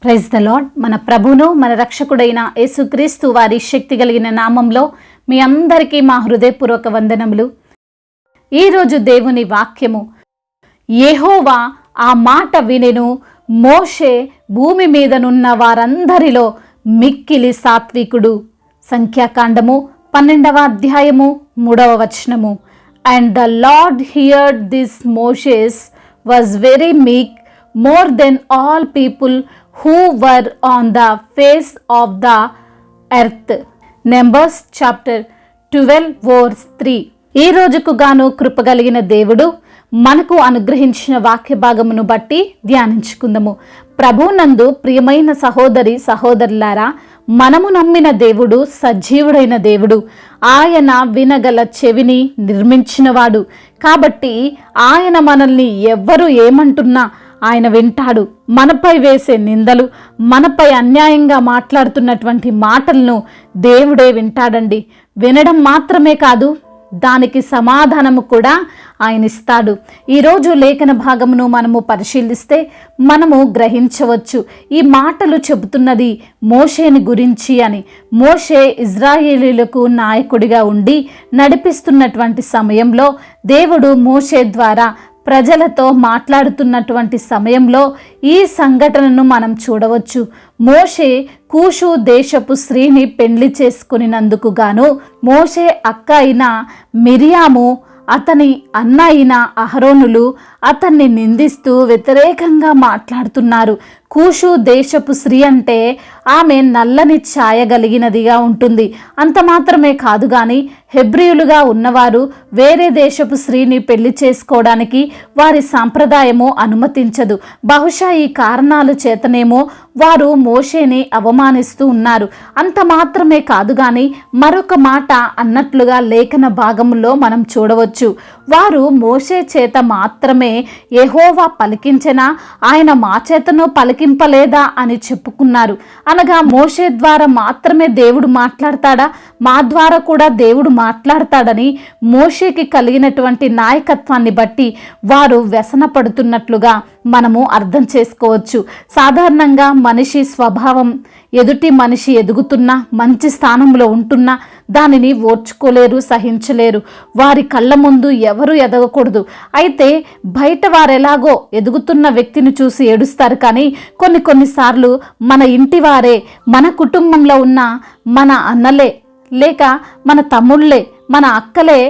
Praise the lord. మన ప్రభువును మన రక్షకుడైన యేసుక్రీస్తు వారి శక్తి కలిగిన నామంలో మీ అందరికీ మా హృదయపూర్వక వందనములు. ఈరోజు దేవుని వాక్యము, యెహోవా ఆ మాట వినెను, మోషే భూమి మీదనున్న వారందరిలో మిక్కిలి సాత్వికుడు. సంఖ్యాకాండము 12వ అధ్యాయము 3వ వచనము. And the lord heard this Moses was very meek, more than all people who were on the face of the earth. Numbers chapter 12 verse 3. ఈ రోజుకు గాను కృపగలిగిన దేవుడు మనకు అనుగ్రహించిన వాక్య భాగమును బట్టి ధ్యానించుకుందాము. ప్రభునందు ప్రియమైన సహోదరి సహోదరులారా, మనము నమ్మిన దేవుడు సజీవుడైన దేవుడు. ఆయన వినగల చెవిని నిర్మించినవాడు. కాబట్టి ఆయన మనల్ని ఎవ్వరు ఏమంటున్నా ఆయన వింటాడు. మనపై వేసే నిందలు, మనపై అన్యాయంగా మాట్లాడుతున్నటువంటి మాటలను దేవుడే వింటాడండి. వినడం మాత్రమే కాదు, దానికి సమాధానము కూడా ఆయన ఇస్తాడు. ఈరోజు లేఖన భాగమును మనము పరిశీలిస్తే మనము గ్రహించవచ్చు, ఈ మాటలు చెబుతున్నది మోషేని గురించి అని. మోషే ఇజ్రాయేలీలకు నాయకుడిగా ఉండి నడిపిస్తున్నటువంటి సమయంలో దేవుడు మోషే ద్వారా ప్రజలతో మాట్లాడుతున్నటువంటి సమయంలో ఈ సంఘటనను మనం చూడవచ్చు. మోషే కూషు దేశపు స్త్రీని పెళ్లి చేసుకునినందుకు గాను మోషే అక్క అయిన మిరియాము, అతని అన్న అయిన అహరోనులు అతన్ని నిందిస్తూ వ్యతిరేకంగా మాట్లాడుతున్నారు. కూషు దేశపు స్త్రీ అంటే ఆమె నల్లని ఛాయగలిగినదిగా ఉంటుంది. అంత మాత్రమే కాదు కానీ హెబ్రీయులుగా ఉన్నవారు వేరే దేశపు స్త్రీని పెళ్లి చేసుకోవడానికి వారి సాంప్రదాయము అనుమతించదు. బహుశా ఈ కారణాల చేతనేమో వారు మోషేని అవమానిస్తూ ఉన్నారు. అంత మాత్రమే కాదు కానీ మరొక మాట అన్నట్లుగా లేఖన భాగంలో మనం చూడవచ్చు. వారు మోషే చేత మాత్రమే యెహోవా పలికించెనా, ఆయన మా చేతను పలికింపలేదా అని చెప్పుకున్నారు. అనగా మోషే ద్వారా మాత్రమే దేవుడు మాట్లాడతాడా, మా ద్వారా కూడా దేవుడు మాట్లాడతాడని మోషేకి కలిగినటువంటి నాయకత్వాన్ని బట్టి వారు వ్యసన పడుతున్నట్లుగా మనము అర్థం చేసుకోవచ్చు. సాధారణంగా మనిషి స్వభావం, ఎదుటి మనిషి ఎదుగుతున్నా, మంచి స్థానంలో ఉంటున్నా దానిని ఓర్చుకోలేరు, సహించలేరు. వారి కళ్ళ ముందు ఎవరు ఎదగకూడదు. అయితే బయట వారెలాగో ఎదుగుతున్న వ్యక్తిని చూసి ఏడుస్తారు, కానీ కొన్నిసార్లు మన ఇంటి వారే, మన కుటుంబంలో ఉన్న మన అన్నలే లేక మన తమ్ముళ్ళే, మన అక్కలే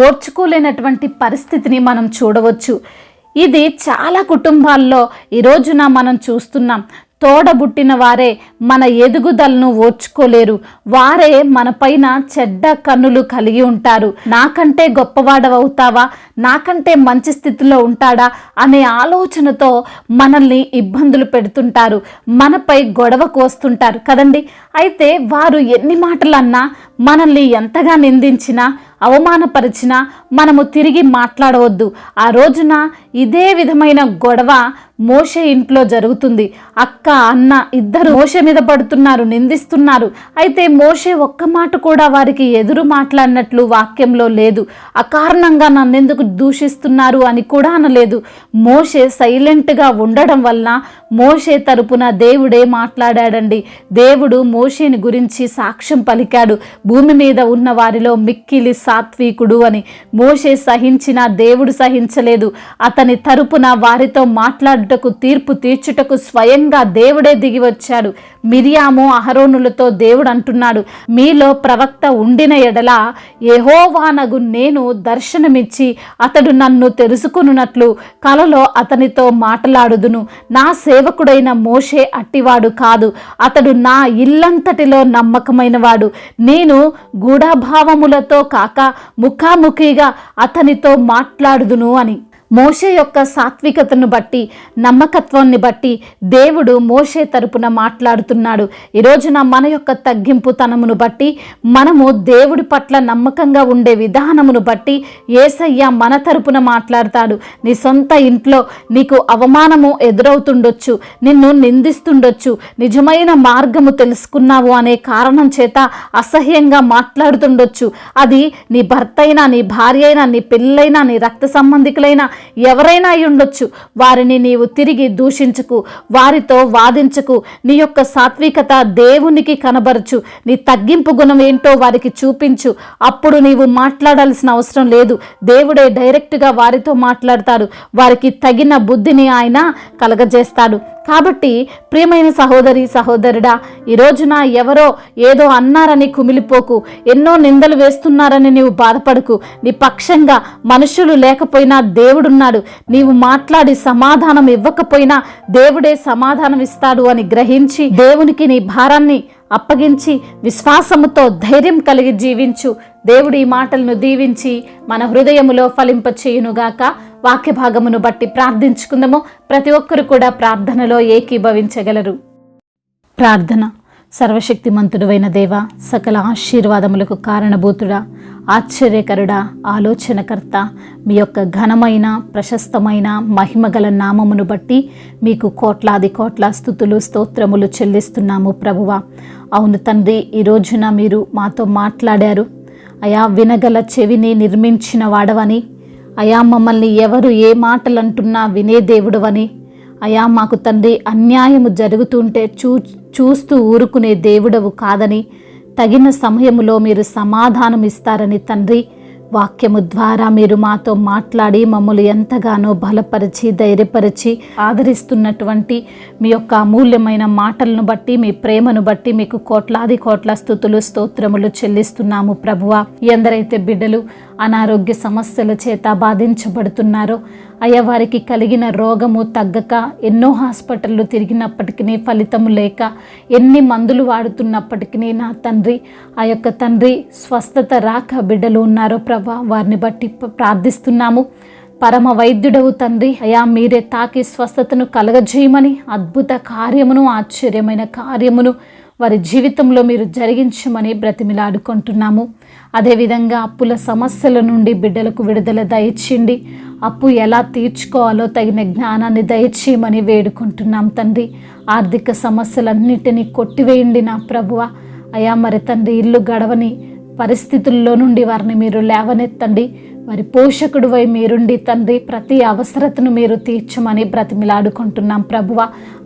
ఓర్చుకోలేనటువంటి పరిస్థితిని మనం చూడవచ్చు. ఇది చాలా కుటుంబాల్లో ఈ రోజున మనం చూస్తున్నాం. తోడబుట్టిన వారే మన ఎదుగుదలను ఓర్చుకోలేరు. వారే మన పైన చెడ్డ కన్నులు కలిగి ఉంటారు. నాకంటే గొప్పవాడవుతావా, నాకంటే మంచి స్థితిలో ఉంటాడా అనే ఆలోచనతో మనల్ని ఇబ్బందులు పెడుతుంటారు, మనపై గొడవ కోస్తుంటారు కదండి. అయితే వారు ఎన్ని మాటలు అన్నా, మనల్ని ఎంతగా నిందించినా, అవమానపరిచినా మనము తిరిగి మాట్లాడవద్దు. ఆ రోజున ఇదే విధమైన గొడవ మోషే ఇంట్లో జరుగుతుంది. అక్క అన్న ఇద్దరు మోషే మీద పడుతున్నారు, నిందిస్తున్నారు. అయితే మోషే ఒక్క మాట కూడా వారికి ఎదురు మాట్లాడినట్లు వాక్యంలో లేదు. అకారణంగా నన్నెందుకు దూషిస్తున్నారు అని కూడా అనలేదు. మోషే సైలెంట్గా ఉండడం వలన మోషే తరపున దేవుడే మాట్లాడాడండి. దేవుడు మోషేని గురించి సాక్ష్యం పలికాడు, భూమి మీద ఉన్న వారిలో మిక్కిలి సాత్వికుడు అని. మోషే సహించినా దేవుడు సహించలేదు. అతని తరపున వారితో మాట్లాడుటకు, తీర్పు తీర్చుటకు స్వయంగా దేవుడే దిగి వచ్చాడు. మిరియాము అహరోనులతో దేవుడు అంటున్నాడు, మీలో ప్రవక్త ఉండిన ఎడల యెహోవానగు నేను దర్శనమిచ్చి అతడు నన్ను తెలుసుకున్నట్లు కలలో అతనితో మాట్లాడుదును. నా సేవకుడైన మోషే అట్టివాడు కాదు, అతడు నా ఇల్లంతటిలో నమ్మకమైన వాడు. నేను గూఢభావములతో కాక ముఖాముఖిగా అతనితో మాట్లాడుదును అని. మోషే యొక్క సాత్వికతను బట్టి, నమ్మకత్వాన్ని బట్టి దేవుడు మోషే తరపున మాట్లాడుతున్నాడు. ఈ రోజున మన యొక్క తగ్గింపుతనమును బట్టి, మనము దేవుడి పట్ల నమ్మకంగా ఉండే విధానమును బట్టి యేసయ్య మన తరపున మాట్లాడతాడు. నీ సొంత ఇంట్లో నీకు అవమానము ఎదురవుతుండొచ్చు, నిన్ను నిందిస్తుండొచ్చు, నిజమైన మార్గము తెలుసుకున్నావు అనే కారణం చేత అసహ్యంగా మాట్లాడుతుండొచ్చు. అది నీ భర్త అయినా, నీ భార్య అయినా, నీ పిల్లైనా, నీ రక్త సంబంధికులైనా ఎవరైనా అయి ఉండొచ్చు, వారిని నీవు తిరిగి దూషించకు, వారితో వాదించకు. నీ యొక్క సాత్వికత దేవునికి కనబరచు, నీ తగ్గింపు గుణం ఏంటో వారికి చూపించు. అప్పుడు నీవు మాట్లాడాల్సిన అవసరం లేదు, దేవుడే డైరెక్ట్గా వారితో మాట్లాడతాడు. వారికి తగిన బుద్ధిని ఆయన కలగజేస్తాడు. కాబట్టి ప్రియమైన సహోదరి సహోదరుడా, ఈ రోజున ఎవరో ఏదో అన్నారని కుమిలిపోకు, ఎన్నో నిందలు వేస్తున్నారని నీవు బాధపడకు. నీ పక్షంగా మనుషులు లేకపోయినా దేవుడున్నాడు. నీవు మాట్లాడి సమాధానం ఇవ్వకపోయినా దేవుడే సమాధానం ఇస్తాడు అని గ్రహించి దేవునికి నీ భారాన్ని అప్పగించి విశ్వాసముతో ధైర్యం కలిగి జీవించు. దేవుడి ఈ మాటలను దీవించి మన హృదయములో ఫలింపచేయునుగాక. వాక్య భాగమును బట్టి ప్రార్థించుకుందాము. ప్రతి ఒక్కరు కూడా ప్రార్థనలో ఏకీభవించగలరు. ప్రార్థన. సర్వశక్తిమంతుడైన దేవ, సకల ఆశీర్వాదములకు కారణభూతుడా, ఆశ్చర్యకరుడా, ఆలోచనకర్త, మీ యొక్క ఘనమైన ప్రశస్తమైన మహిమగల నామమును బట్టి మీకు కోట్లాది కోట్ల స్తుతులు స్తోత్రములు చెల్లిస్తున్నాము ప్రభువా. అవును తండ్రి, ఈ రోజున మీరు మాతో మాట్లాడారు అయా. వినగల చెవిని నిర్మించిన వాడవని అయా, మమ్మల్ని ఎవరు ఏ మాటలు అంటున్నా వినే దేవుడవని అయా, మాకు తండ్రి అన్యాయము జరుగుతుంటే చూస్తూ ఊరుకునే దేవుడవు కాదని, తగిన సమయములో మీరు సమాధానం ఇస్తారని తండ్రి వాక్యము ద్వారా మీరు మాతో మాట్లాడి మమ్మల్ని ఎంతగానో బలపరిచి ధైర్యపరిచి ఆదరిస్తున్నటువంటి మీ యొక్క అమూల్యమైన మాటలను బట్టి, మీ ప్రేమను బట్టి మీకు కోట్లాది కోట్ల స్తుతులు స్తోత్రములు చెల్లిస్తున్నాము ప్రభువా. ఎందరైతే బిడ్డలు అనారోగ్య సమస్యల చేత బాధించబడుతున్నారో అయ్యా, వారికి కలిగిన రోగము తగ్గక ఎన్నో హాస్పిటళ్ళు తిరిగినప్పటికీ ఫలితము లేక ఎన్ని మందులు వాడుతున్నప్పటికీ నా తండ్రి ఆ యొక్క తండ్రి స్వస్థత రాక బిడ్డలు ఉన్నారో ప్రభా, వారిని బట్టి ప్రార్థిస్తున్నాము. పరమ వైద్యుడవు తండ్రి అయా, మీరే తాకి స్వస్థతను కలగజేయమని, అద్భుత కార్యమును ఆశ్చర్యమైన కార్యమును వారి జీవితంలో మీరు జరిగించమని బ్రతిమిలాడుకుంటున్నాము. అదేవిధంగా అప్పుల సమస్యల నుండి బిడ్డలకు విడుదల దయచేయండి. అప్పు ఎలా తీర్చుకోవాలో తగిన జ్ఞానాన్ని దయచేయమని వేడుకుంటున్నాం తండ్రి. ఆర్థిక సమస్యలన్నిటినీ కొట్టివేయండి నా ప్రభువ. అయా మరి తండ్రి, ఇల్లు గడవని పరిస్థితుల్లో నుండి వారిని మీరు లేవనెత్తండి. వారి పోషకుడువై మీరుండి తండ్రి ప్రతి అవసరతను మీరు తీర్చమని బ్రతిమిలాడుకుంటున్నాం ప్రభువ.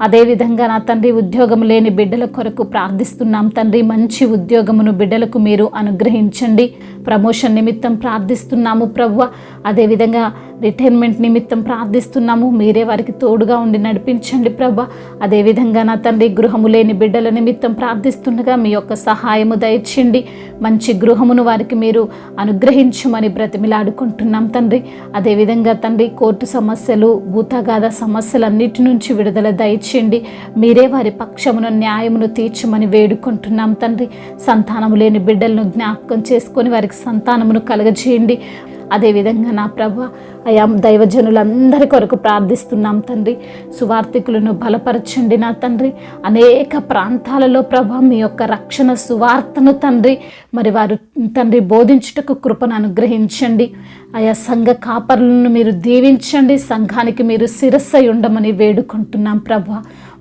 అదేవిధంగా నా తండ్రి, ఉద్యోగం లేని బిడ్డల కొరకు ప్రార్థిస్తున్నాం తండ్రి. మంచి ఉద్యోగమును బిడ్డలకు మీరు అనుగ్రహించండి. ప్రమోషన్ నిమిత్తం ప్రార్థిస్తున్నాము ప్రభువ. అదేవిధంగా రిటైర్మెంట్ నిమిత్తం ప్రార్థిస్తున్నాము. మీరే వారికి తోడుగా ఉండి నడిపించండి ప్రభా. అదేవిధంగా నా తండ్రి, గృహము లేని బిడ్డల నిమిత్తం ప్రార్థిస్తుండగా మీ యొక్క సహాయము దయచేయండి. మంచి గృహమును వారికి మీరు అనుగ్రహించమని బ్రతిమిలాడుకుంటున్నాం తండ్రి. అదేవిధంగా తండ్రి, కోర్టు సమస్యలు, భూతగాథ సమస్యలన్నిటి నుంచి విడుదల దయచేయండి. మీరే వారి పక్షమును న్యాయమును తీర్చమని వేడుకుంటున్నాం తండ్రి. సంతానము లేని బిడ్డలను జ్ఞాపకం చేసుకొని వారికి సంతానమును కలగజేయండి. అదేవిధంగా నా ప్రభ అయా, దైవజనులందరి కొరకు ప్రార్థిస్తున్నాం తండ్రి. సువార్థికులను బలపరచండి నా తండ్రి. అనేక ప్రాంతాలలో ప్రభ మీ యొక్క రక్షణ సువార్తను తండ్రి మరి వారు తండ్రి బోధించుటకు కృపను అనుగ్రహించండి. ఆయా సంఘ కాపరులను మీరు దీవించండి. సంఘానికి మీరు శిరస్సై ఉండమని వేడుకుంటున్నాం ప్రభ.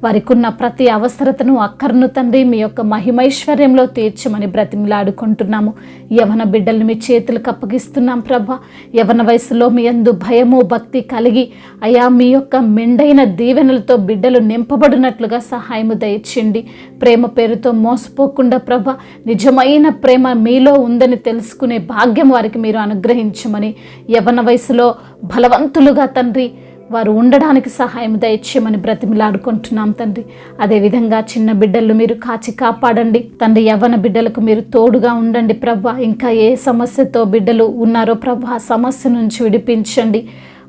వారికి ఉన్న ప్రతి అవసరతను అక్కర్ను తండ్రి మీ యొక్క మహిమైశ్వర్యంలో తీర్చమని బ్రతిమిలాడుకుంటున్నాము. యవన బిడ్డలను మీ చేతులకు అప్పగిస్తున్నాం ప్రభ. యవన వయసులో మీ యందు భయము భక్తి కలిగి అయా మీ యొక్క మెండైన దీవెనలతో బిడ్డలు నింపబడినట్లుగా సహాయము దయచేయండి. ప్రేమ పేరుతో మోసపోకుండా ప్రభ, నిజమైన ప్రేమ మీలో ఉందని తెలుసుకునే భాగ్యం వారికి మీరు అనుగ్రహించమని, యవన వయసులో బలవంతులుగా తండ్రి వారు ఉండడానికి సహాయం దయచేయమని బ్రతిమిలాడుకుంటున్నాం తండ్రి. అదేవిధంగా చిన్న బిడ్డలు మీరు కాచి కాపాడండి తండ్రి. యవ్వన బిడ్డలకు మీరు తోడుగా ఉండండి ప్రభా. ఇంకా ఏ సమస్యతో బిడ్డలు ఉన్నారో ప్రభా, ఆ సమస్య నుంచి విడిపించండి.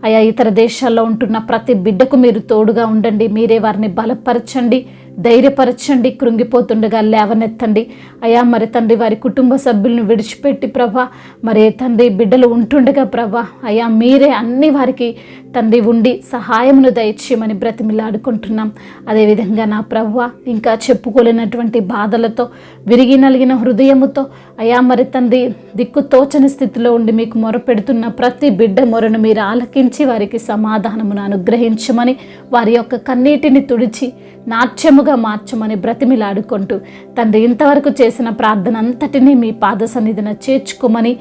అయా, ఇతర దేశాల్లో ఉంటున్న ప్రతి బిడ్డకు మీరు తోడుగా ఉండండి. మీరే వారిని బలపరచండి, ధైర్యపరచండి, కృంగిపోతుండగా లేవనెత్తండి. అయా మరి తండ్రి, వారి కుటుంబ సభ్యులను విడిచిపెట్టి ప్రభా మరి తండ్రి బిడ్డలు ఉంటుండగా ప్రభా అయా మీరే అన్ని వారికి తండ్రి ఉండి సహాయమును దయచేయమని బ్రతిమిలాడుకుంటున్నాం. అదేవిధంగా నా ప్రభువా, ఇంకా చెప్పుకోలేనటువంటి బాధలతో విరిగి నలిగిన హృదయముతో అయా మరి తండ్రి దిక్కు తోచని స్థితిలో ఉండి మీకు మొరపెడుతున్న ప్రతి బిడ్డ మొరను మీరు ఆలకించి వారికి సమాధానమును అనుగ్రహించమని, వారి యొక్క కన్నీటిని తుడిచి నాట్యముగా మార్చమని బ్రతిమిలాడుకుంటూ తండ్రి ఇంతవరకు చేసిన ప్రార్థన అంతటినీ మీ పాద సన్నిధిన చేర్చుకోమని,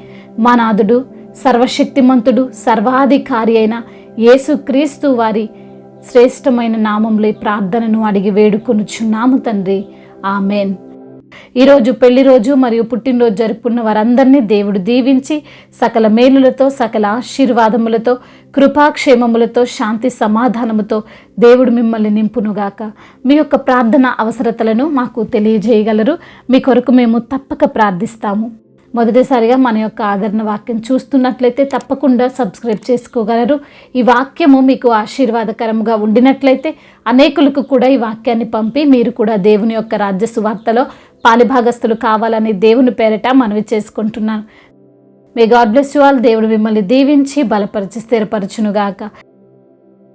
మా నాథుడు సర్వశక్తిమంతుడు సర్వాధికారి అయిన యేసుక్రీస్తు వారి శ్రేష్టమైన నామంలో ఈ ప్రార్థనను అడిగి వేడుకొనుచున్నాము తండ్రి. ఆమెన్. ఈరోజు పెళ్లి రోజు మరియు పుట్టినరోజు జరుపుకున్న వారందరినీ దేవుడు దీవించి సకల మేలులతో, సకల ఆశీర్వాదములతో, కృపాక్షేమములతో, శాంతి సమాధానముతో దేవుడు మిమ్మల్ని నింపునుగాక. మీ యొక్క ప్రార్థన అవసరతలను మాకు తెలియజేయగలరు. మీ కొరకు మేము తప్పక ప్రార్థిస్తాము. మొదటిసారిగా మన యొక్క ఆదరణ వాక్యం చూస్తున్నట్లయితే తప్పకుండా సబ్స్క్రైబ్ చేసుకోగలరు. ఈ వాక్యము మీకు ఆశీర్వాదకరంగా ఉండినట్లయితే అనేకులకు కూడా ఈ వాక్యాన్ని పంపి మీరు కూడా దేవుని యొక్క రాజ్య సువార్తలో పాలిభాగస్తులు కావాలని దేవుని పేరట మనవి చేసుకుంటున్నాను. May God bless you all. దేవుడు మిమ్మల్ని దీవించి బలపరిచి స్థిరపరచునుగాక.